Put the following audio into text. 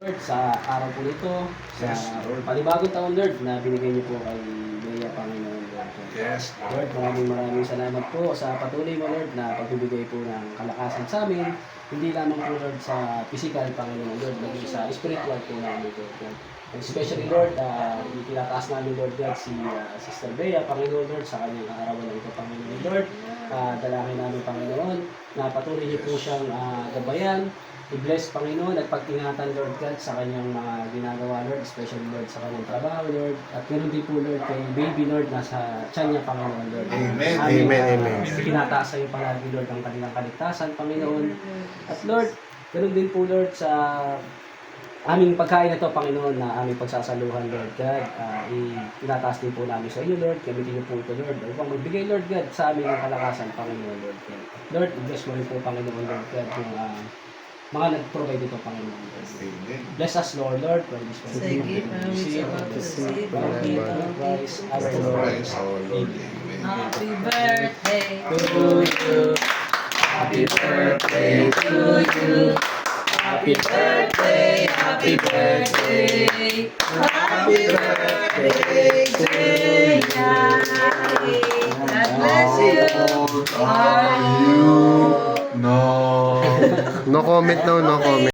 Lord, sa araw po nito, sa Yes, Lord. panibagong taon, Lord, na binigay niyo po kay Bea, Panginoon, Lord. Yes, Lord, maraming salamat po sa patuloy mo, Lord, na pagbibigay po ng kalakasan sa amin, hindi lamang po, Lord, sa physical, Panginoon, Lord, maging sa spiritual po namin, Lord. And especially, Lord, tinataas namin, Lord God, si Sister Bea, Panginoon, Lord, sa kanyang kaarawan na ito, Panginoon, Lord. Dalangin namin, Panginoon, na patuloy niyo po siyang gabayan, i-bless, Panginoon, at pag-ingatan, Lord God, sa kanyang mga ginagawa, Lord, especially, Lord, sa kanyang trabaho, Lord. At ganoon din po, Lord, kay baby, Lord, nasa tiyan niya, Panginoon, Lord. Amen. Amen. Tinataas sa iyo palagi, Lord, ang kanilang kaligtasan, Panginoon. At Lord, ganoon din po, Lord, sa aming pagkain na ito, Panginoon, na aming pagsasaluhan, Lord God. Tinataas din po namin sa iyo, Lord. Gamitin niyo po ito, Lord, upang magbigay, Lord God, sa amin ng kalakasan, Panginoon, Lord God. Lord, bless mo rin po, Panginoon, Lord God, yung mga nag-provide dito, Panginoon. Amen. Bless us, Lord, for this one. Sige, maraming salamat. Lord, Jesus Christ, our Lord. Praise our Lord. Amen. Happy birthday To you. Happy birthday to you. Happy birthday, happy birthday. Happy birthday to you. God bless you. Are you? No. No comment, no comment.